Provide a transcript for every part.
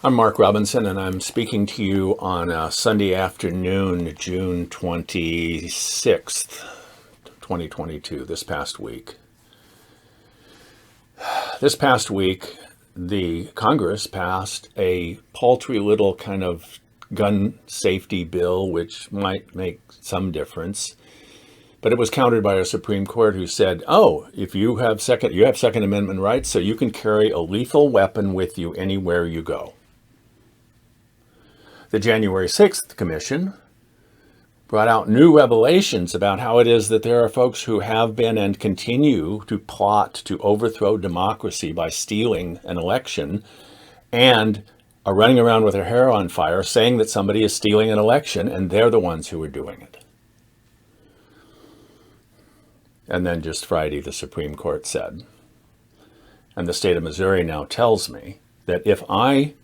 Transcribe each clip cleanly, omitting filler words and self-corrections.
I'm Mark Robinson, and I'm speaking to you on a Sunday afternoon, June 26th, 2022, this past week. This past week, the Congress passed a paltry little kind of gun safety bill, which might make some difference. But it was countered by a Supreme Court who said, oh, if you have Second Amendment rights, so you can carry a lethal weapon with you anywhere you go. The January 6th Commission brought out new revelations about how it is that there are folks who have been and continue to plot to overthrow democracy by stealing an election and are running around with their hair on fire saying that somebody is stealing an election and they're the ones who are doing it. And then just Friday, the Supreme Court said, and the state of Missouri now tells me that if I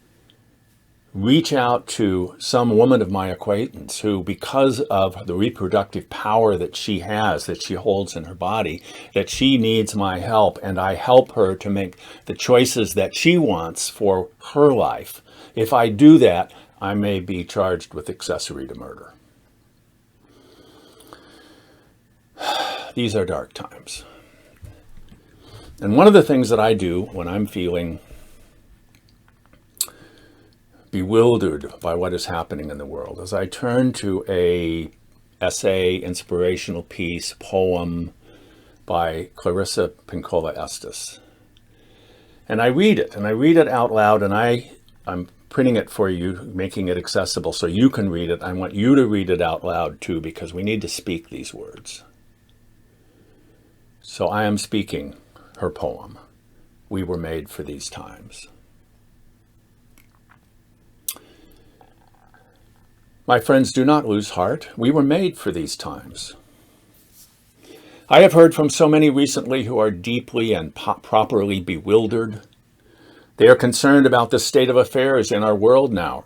reach out to some woman of my acquaintance who, because of the reproductive power that she has, that she holds in her body, that she needs my help, and I help her to make the choices that she wants for her life, if I do that, I may be charged with accessory to murder. These are dark times. And one of the things that I do when I'm feeling bewildered by what is happening in the world is I turn to a essay, inspirational piece, poem by Clarissa Pinkola Estes. And I read it out loud, and I'm printing it for you, making it accessible so you can read it. I want you to read it out loud too, because we need to speak these words. So I am speaking her poem, We Were Made for These Times. My friends, do not lose heart. We were made for these times. I have heard from so many recently who are deeply and properly bewildered. They are concerned about the state of affairs in our world now.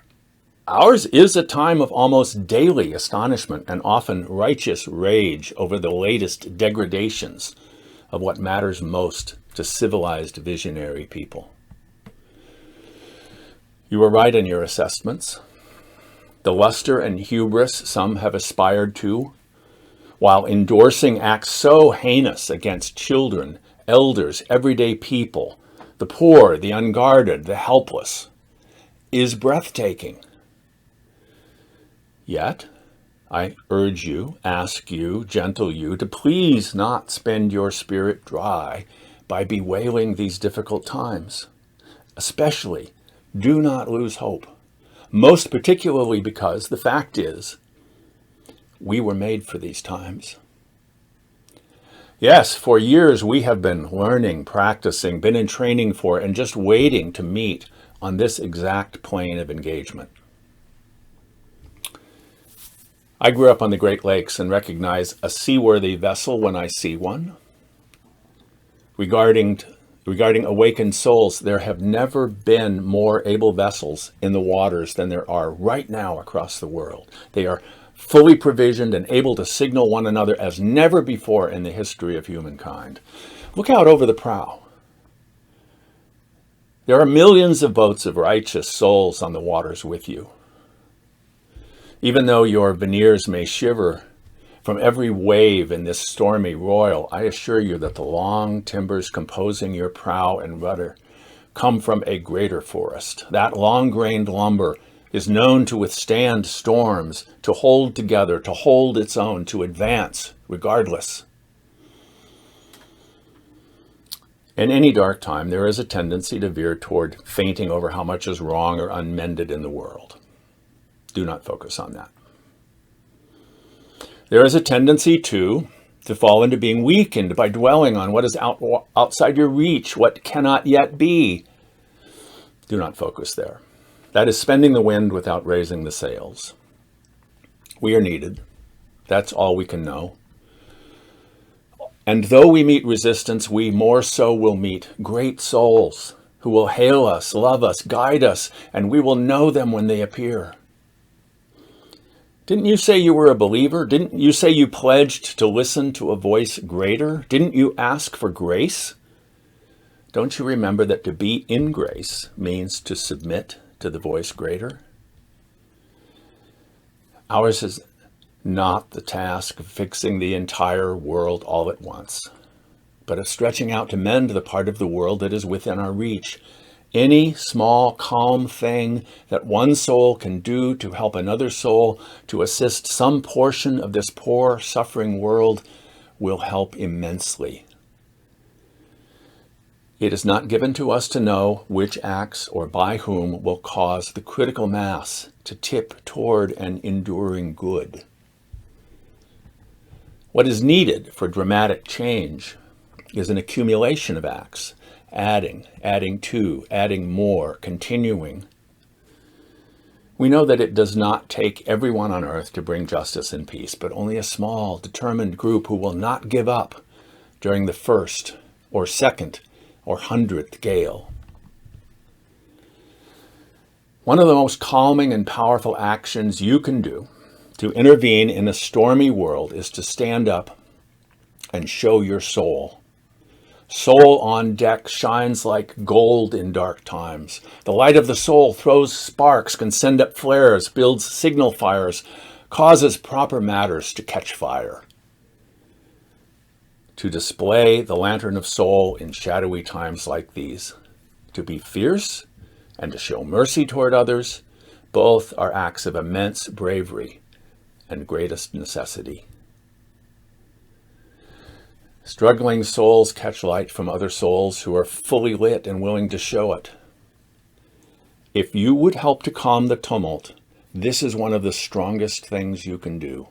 Ours is a time of almost daily astonishment and often righteous rage over the latest degradations of what matters most to civilized visionary people. You were right in your assessments. The luster and hubris some have aspired to, while endorsing acts so heinous against children, elders, everyday people, the poor, the unguarded, the helpless, is breathtaking. Yet, I urge you, ask you, gentle you, to please not spend your spirit dry by bewailing these difficult times. Especially, do not lose hope. Most particularly because the fact is, we were made for these times. Yes, for years we have been learning, practicing, been in training for, and just waiting to meet on this exact plane of engagement. I grew up on the Great Lakes and recognize a seaworthy vessel when I see one. Regarding awakened souls, there have never been more able vessels in the waters than there are right now across the world. They are fully provisioned and able to signal one another as never before in the history of humankind. Look out over the prow. There are millions of boats of righteous souls on the waters with you. Even though your veneers may shiver from every wave in this stormy royal, I assure you that the long timbers composing your prow and rudder come from a greater forest. That long-grained lumber is known to withstand storms, to hold together, to hold its own, to advance regardless. In any dark time, there is a tendency to veer toward fainting over how much is wrong or unmended in the world. Do not focus on that. There is a tendency, too, to fall into being weakened by dwelling on what is outside your reach, what cannot yet be. Do not focus there. That is spending the wind without raising the sails. We are needed. That's all we can know. And though we meet resistance, we more so will meet great souls who will hail us, love us, guide us, and we will know them when they appear. Didn't you say you were a believer? Didn't you say you pledged to listen to a voice greater? Didn't you ask for grace? Don't you remember that to be in grace means to submit to to the voice greater. Ours is not the task of fixing the entire world all at once, but of stretching out to mend the part of the world that is within our reach. Any small, calm thing that one soul can do to help another soul, to assist some portion of this poor, suffering world, will help immensely. It is not given to us to know which acts or by whom will cause the critical mass to tip toward an enduring good. What is needed for dramatic change is an accumulation of acts, adding to, adding more, continuing. We know that it does not take everyone on earth to bring justice and peace, but only a small, determined group who will not give up during the first or second or 100th gale. One of the most calming and powerful actions you can do to intervene in a stormy world is to stand up and show your soul. Soul on deck shines like gold in dark times. The light of the soul throws sparks, can send up flares, builds signal fires, causes proper matters to catch fire. To display the lantern of soul in shadowy times like these, to be fierce and to show mercy toward others, both are acts of immense bravery and greatest necessity. Struggling souls catch light from other souls who are fully lit and willing to show it. If you would help to calm the tumult, this is one of the strongest things you can do.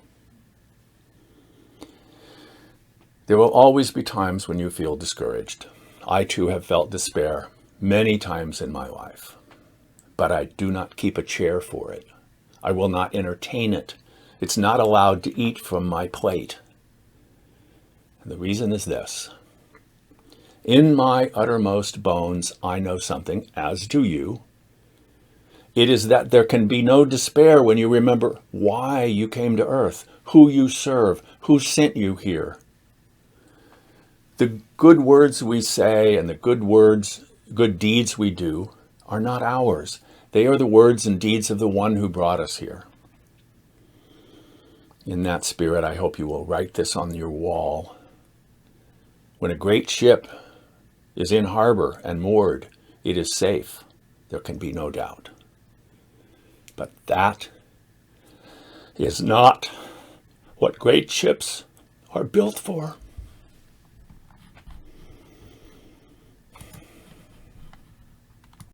There will always be times when you feel discouraged. I too have felt despair many times in my life, but I do not keep a chair for it. I will not entertain it. It's not allowed to eat from my plate. And the reason is this. In my uttermost bones, I know something, as do you. It is that there can be no despair when you remember why you came to earth, who you serve, who sent you here. The good words we say and the good deeds we do are not ours. They are the words and deeds of the one who brought us here. In that spirit, I hope you will write this on your wall. When a great ship is in harbor and moored, it is safe. There can be no doubt. But that is not what great ships are built for.